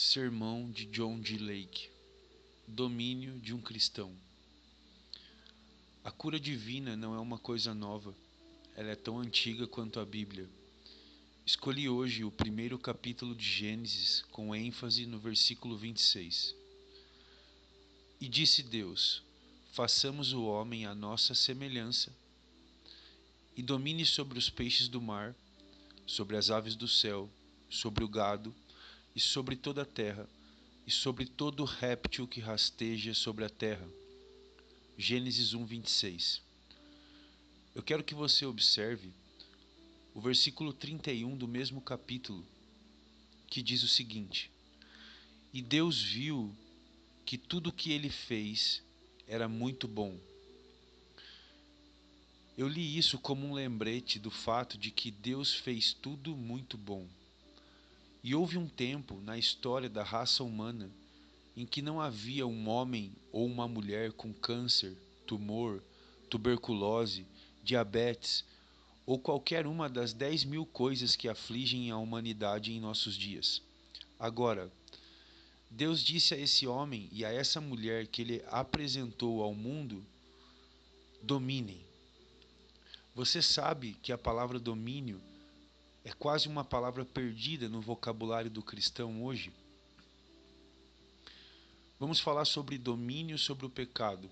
Sermão de John G. Lake. Domínio de um cristão. A cura divina não é uma coisa nova, ela é tão antiga quanto a Bíblia. Escolhi hoje o primeiro capítulo de Gênesis, com ênfase no versículo 26. E disse Deus: façamos o homem à nossa semelhança, e domine sobre os peixes do mar, sobre as aves do céu, sobre o gado, e sobre toda a terra, e sobre todo réptil que rasteja sobre a terra. Gênesis 1:26. Eu quero que você observe o versículo 31 do mesmo capítulo, que diz o seguinte: E Deus viu que tudo o que ele fez era muito bom. Eu li isso como um lembrete do fato de que Deus fez tudo muito bom. E houve um tempo na história da raça humana em que não havia um homem ou uma mulher com câncer, tumor, tuberculose, diabetes ou qualquer uma das 10.000 coisas que afligem a humanidade em nossos dias. Agora, Deus disse a esse homem e a essa mulher que ele apresentou ao mundo: dominem. Você sabe que a palavra domínio é quase uma palavra perdida no vocabulário do cristão hoje? Vamos falar sobre domínio sobre o pecado.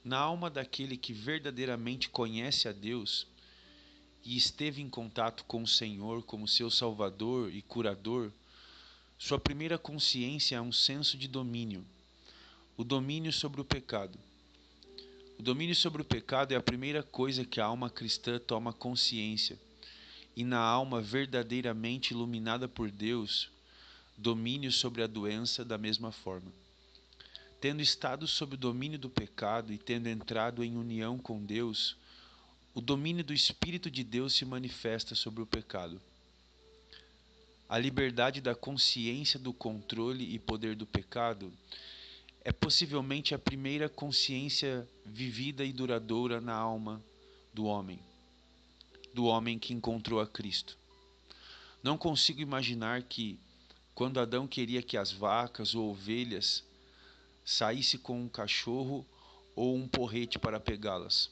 Na alma daquele que verdadeiramente conhece a Deus e esteve em contato com o Senhor como seu Salvador e curador, sua primeira consciência é um senso de domínio, o domínio sobre o pecado. O domínio sobre o pecado é a primeira coisa que a alma cristã toma consciência, e na alma verdadeiramente iluminada por Deus, domínio sobre a doença da mesma forma. Tendo estado sob o domínio do pecado e tendo entrado em união com Deus, o domínio do Espírito de Deus se manifesta sobre o pecado. A liberdade da consciência do controle e poder do pecado é possivelmente a primeira consciência vivida e duradoura na alma do homem que encontrou a Cristo. Não consigo imaginar que, quando Adão queria que as vacas ou ovelhas saísse com um cachorro ou um porrete para pegá-las.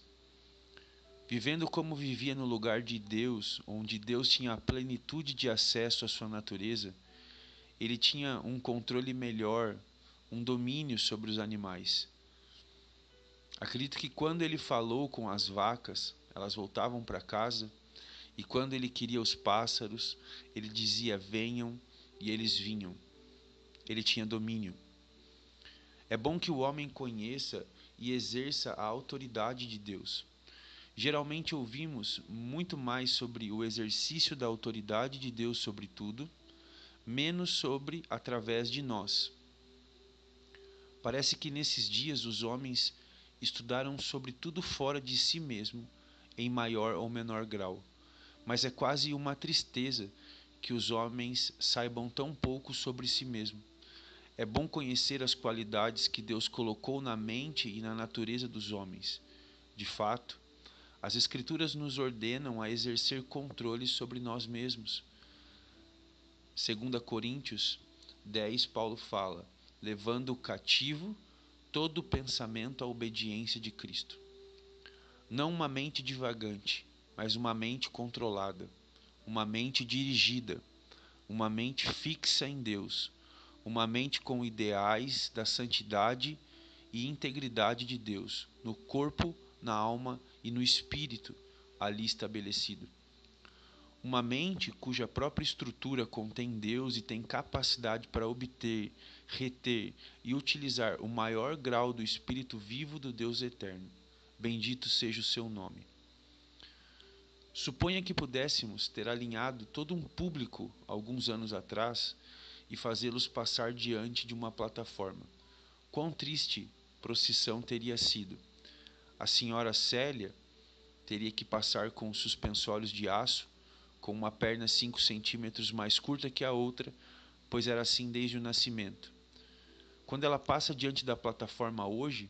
Vivendo como vivia no lugar de Deus, onde Deus tinha a plenitude de acesso à sua natureza, ele tinha um controle melhor, um domínio sobre os animais. Acredito que quando ele falou com as vacas, elas voltavam para casa, e quando ele queria os pássaros, ele dizia: venham, e eles vinham. Ele tinha domínio. É bom que o homem conheça e exerça a autoridade de Deus. Geralmente ouvimos muito mais sobre o exercício da autoridade de Deus sobre tudo, menos sobre através de nós. Parece que nesses dias os homens estudaram sobre tudo fora de si mesmo, em maior ou menor grau. Mas é quase uma tristeza que os homens saibam tão pouco sobre si mesmo. É bom conhecer as qualidades que Deus colocou na mente e na natureza dos homens. De fato, as Escrituras nos ordenam a exercer controle sobre nós mesmos. 2 Coríntios 10, Paulo fala: levando cativo todo pensamento à obediência de Cristo. Não uma mente divagante, mas uma mente controlada, uma mente dirigida, uma mente fixa em Deus, uma mente com ideais da santidade e integridade de Deus, no corpo, na alma e no espírito, ali estabelecido. Uma mente cuja própria estrutura contém Deus e tem capacidade para obter, reter e utilizar o maior grau do Espírito vivo do Deus eterno. Bendito seja o seu nome. Suponha que pudéssemos ter alinhado todo um público alguns anos atrás e fazê-los passar diante de uma plataforma. Quão triste procissão teria sido! A senhora Célia teria que passar com suspensórios de aço, com uma perna 5 centímetros mais curta que a outra, pois era assim desde o nascimento. Quando ela passa diante da plataforma hoje,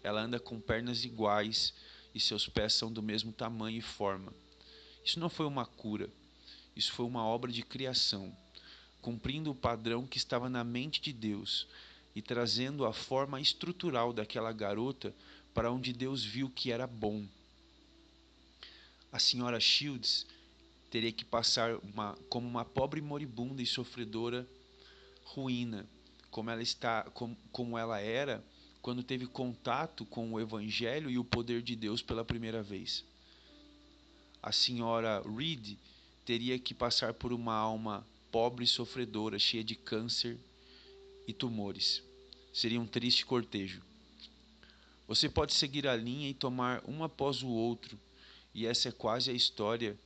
ela anda com pernas iguais e seus pés são do mesmo tamanho e forma. Isso não foi uma cura, isso foi uma obra de criação. cumprindo o padrão que estava na mente de Deus e trazendo a forma estrutural daquela garota para onde Deus viu que era bom. A senhora Shields teria que passar como uma pobre moribunda e sofredora ruína, como ela era quando teve contato com o Evangelho e o poder de Deus pela primeira vez. A senhora Reed teria que passar por uma alma pobre e sofredora, cheia de câncer e tumores. Seria um triste cortejo. Você pode seguir a linha e tomar um após o outro, e essa é quase a história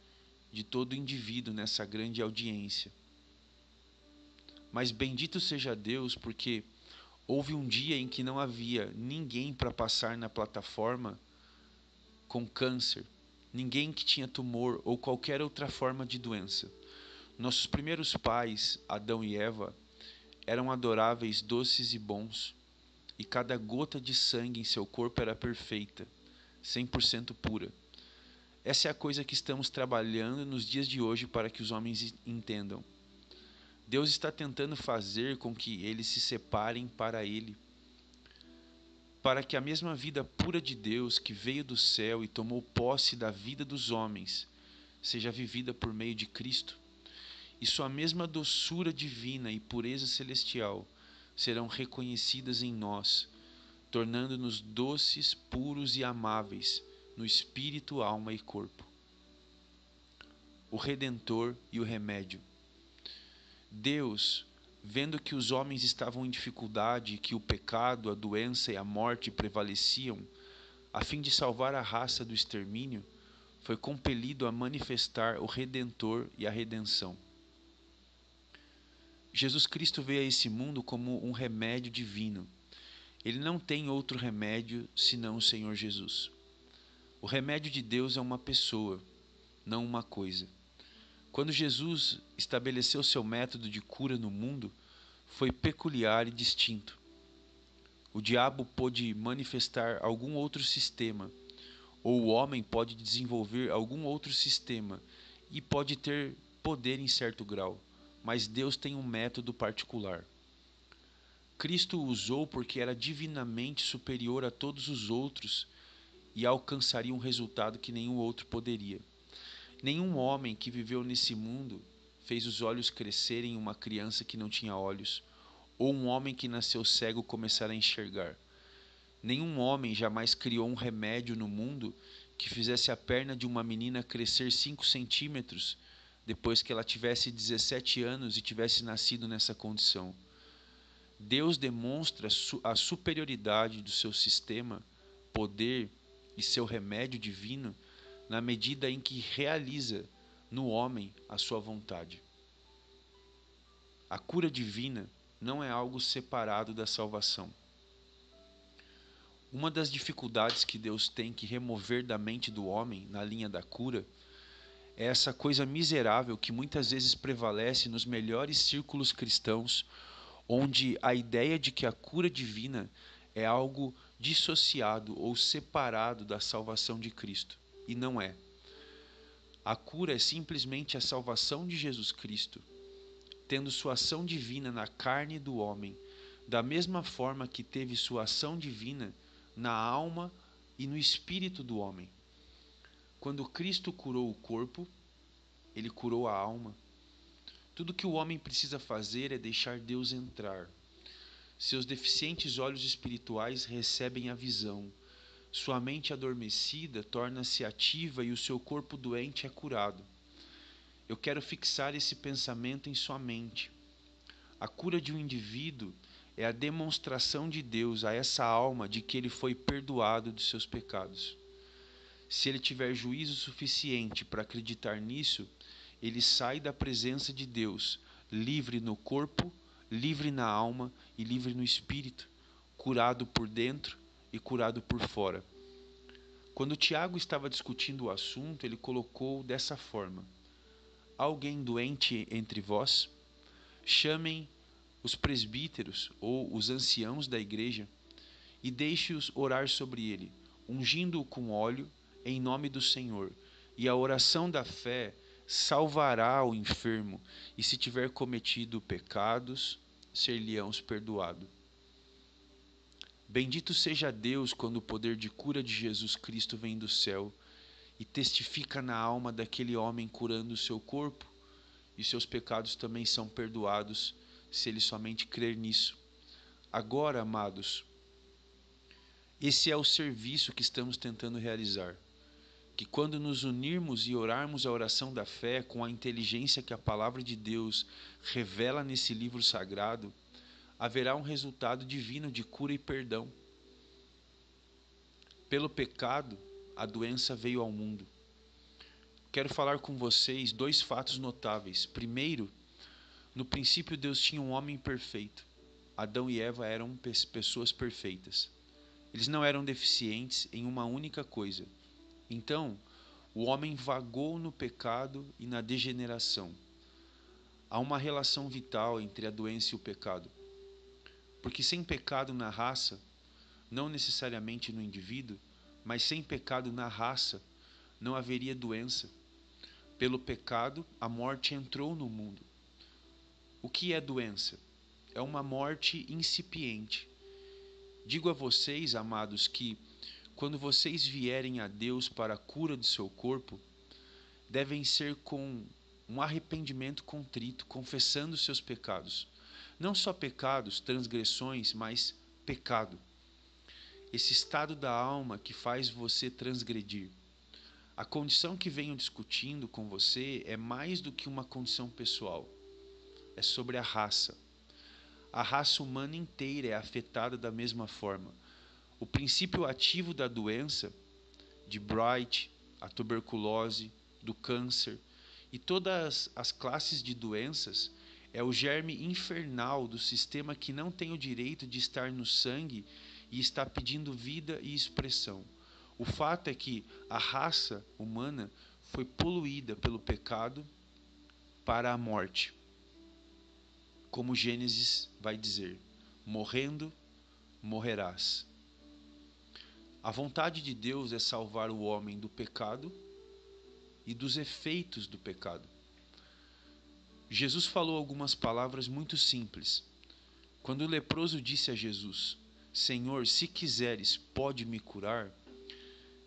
de todo indivíduo nessa grande audiência. Mas bendito seja Deus, porque houve um dia em que não havia ninguém para passar na plataforma com câncer, ninguém que tinha tumor ou qualquer outra forma de doença. Nossos primeiros pais, Adão e Eva, eram adoráveis, doces e bons, e cada gota de sangue em seu corpo era perfeita, 100% pura. Essa é a coisa que estamos trabalhando nos dias de hoje para que os homens entendam. Deus está tentando fazer com que eles se separem para Ele, para que a mesma vida pura de Deus que veio do céu e tomou posse da vida dos homens seja vivida por meio de Cristo, e sua mesma doçura divina e pureza celestial serão reconhecidas em nós, tornando-nos doces, puros e amáveis no espírito, alma e corpo. O Redentor e o remédio. Deus, vendo que os homens estavam em dificuldade, que o pecado, a doença e a morte prevaleciam, a fim de salvar a raça do extermínio, foi compelido a manifestar o Redentor e a redenção. Jesus Cristo veio a esse mundo como um remédio divino. Ele não tem outro remédio senão o Senhor Jesus. O remédio de Deus é uma pessoa, não uma coisa. Quando Jesus estabeleceu seu método de cura no mundo, foi peculiar e distinto. O diabo pôde manifestar algum outro sistema, ou o homem pode desenvolver algum outro sistema e pode ter poder em certo grau, mas Deus tem um método particular. Cristo o usou porque era divinamente superior a todos os outros e alcançaria um resultado que nenhum outro poderia. Nenhum homem que viveu nesse mundo fez os olhos crescerem em uma criança que não tinha olhos, ou um homem que nasceu cego começar a enxergar. Nenhum homem jamais criou um remédio no mundo que fizesse a perna de uma menina crescer 5 centímetros depois que ela tivesse 17 anos e tivesse nascido nessa condição. Deus demonstra a superioridade do seu sistema, poder e seu remédio divino na medida em que realiza no homem a sua vontade. A cura divina não é algo separado da salvação. Uma das dificuldades que Deus tem que remover da mente do homem na linha da cura é essa coisa miserável que muitas vezes prevalece nos melhores círculos cristãos, onde a ideia de que a cura divina é algo dissociado ou separado da salvação de Cristo. E não é. A cura é simplesmente a salvação de Jesus Cristo, tendo sua ação divina na carne do homem, da mesma forma que teve sua ação divina na alma e no espírito do homem. Quando Cristo curou o corpo, ele curou a alma. Tudo que o homem precisa fazer é deixar Deus entrar. Seus deficientes olhos espirituais recebem a visão. Sua mente adormecida torna-se ativa e o seu corpo doente é curado. Eu quero fixar esse pensamento em sua mente. A cura de um indivíduo é a demonstração de Deus a essa alma de que ele foi perdoado dos seus pecados. Se ele tiver juízo suficiente para acreditar nisso, ele sai da presença de Deus, livre no corpo, livre na alma e livre no espírito, curado por dentro e curado por fora. Quando Tiago estava discutindo o assunto, ele colocou dessa forma: há alguém doente entre vós? Chamem os presbíteros ou os anciãos da igreja e deixe-os orar sobre ele, ungindo-o com óleo em nome do Senhor. E a oração da fé salvará o enfermo, e se tiver cometido pecados, ser-lhe-ão perdoado. Bendito seja Deus quando o poder de cura de Jesus Cristo vem do céu e testifica na alma daquele homem curando o seu corpo, e seus pecados também são perdoados se ele somente crer nisso. Agora, amados, esse é o serviço que estamos tentando realizar. Que quando nos unirmos e orarmos a oração da fé com a inteligência que a palavra de Deus revela nesse livro sagrado, haverá um resultado divino de cura e perdão. Pelo pecado, a doença veio ao mundo. Quero falar com vocês dois fatos notáveis. Primeiro, no princípio Deus tinha um homem perfeito. Adão e Eva eram pessoas perfeitas. Eles não eram deficientes em uma única coisa. Então, o homem vagou no pecado e na degeneração. Há uma relação vital entre a doença e o pecado. Porque sem pecado na raça, não necessariamente no indivíduo, mas sem pecado na raça, não haveria doença. Pelo pecado, a morte entrou no mundo. O que é doença? É uma morte incipiente. Digo a vocês, amados, que quando vocês vierem a Deus para a cura do seu corpo, devem ser com um arrependimento contrito, confessando seus pecados. Não só pecados, transgressões, mas pecado. Esse estado da alma que faz você transgredir. A condição que venho discutindo com você é mais do que uma condição pessoal. É sobre a raça. A raça humana inteira é afetada da mesma forma. O princípio ativo da doença, de Bright, a tuberculose, do câncer e todas as classes de doenças, é o germe infernal do sistema que não tem o direito de estar no sangue e está pedindo vida e expressão. O fato é que a raça humana foi poluída pelo pecado para a morte. Como Gênesis vai dizer, morrendo, morrerás. A vontade de Deus é salvar o homem do pecado e dos efeitos do pecado. Jesus falou algumas palavras muito simples. Quando o leproso disse a Jesus, Senhor, se quiseres, pode me curar,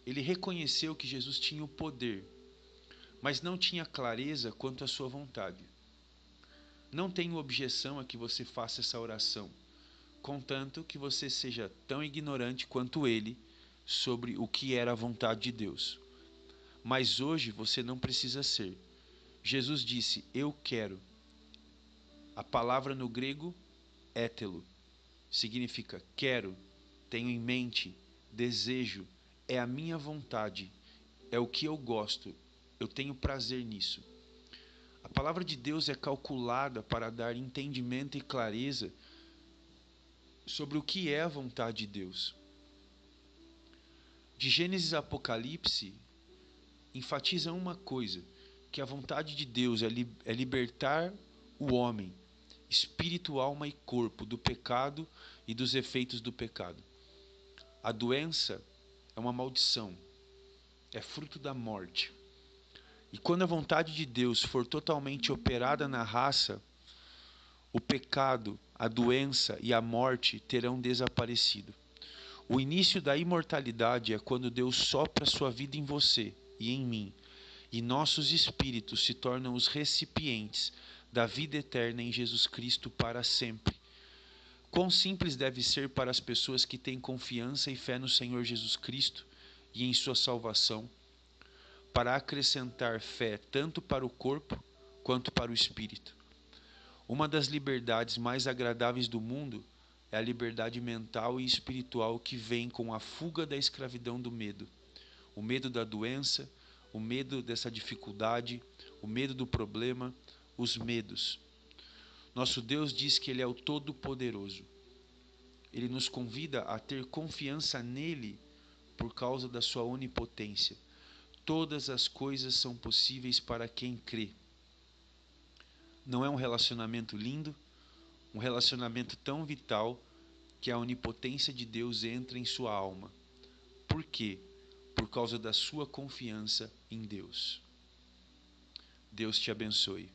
ele reconheceu que Jesus tinha o poder, mas não tinha clareza quanto à sua vontade. Não tenho objeção a que você faça essa oração, contanto que você seja tão ignorante quanto ele sobre o que era a vontade de Deus. Mas hoje você não precisa ser. Jesus disse, eu quero. A palavra no grego, ételo, significa quero, tenho em mente, desejo, é a minha vontade, é o que eu gosto, eu tenho prazer nisso. A palavra de Deus é calculada para dar entendimento e clareza sobre o que é a vontade de Deus. De Gênesis a Apocalipse, enfatiza uma coisa, que a vontade de Deus é libertar o homem, espírito, alma e corpo, do pecado e dos efeitos do pecado. A doença é uma maldição, é fruto da morte. E quando a vontade de Deus for totalmente operada na raça, o pecado, a doença e a morte terão desaparecido. O início da imortalidade é quando Deus sopra sua vida em você e em mim, e nossos espíritos se tornam os recipientes da vida eterna em Jesus Cristo para sempre. Quão simples deve ser para as pessoas que têm confiança e fé no Senhor Jesus Cristo e em sua salvação, para acrescentar fé tanto para o corpo quanto para o espírito. Uma das liberdades mais agradáveis do mundo é a liberdade mental e espiritual que vem com a fuga da escravidão do medo. O medo da doença, o medo dessa dificuldade, o medo do problema, os medos. Nosso Deus diz que Ele é o Todo-Poderoso. Ele nos convida a ter confiança nele por causa da sua onipotência. Todas as coisas são possíveis para quem crê. Não é um relacionamento lindo? Um relacionamento tão vital que a onipotência de Deus entra em sua alma. Por quê? Por causa da sua confiança em Deus. Deus te abençoe.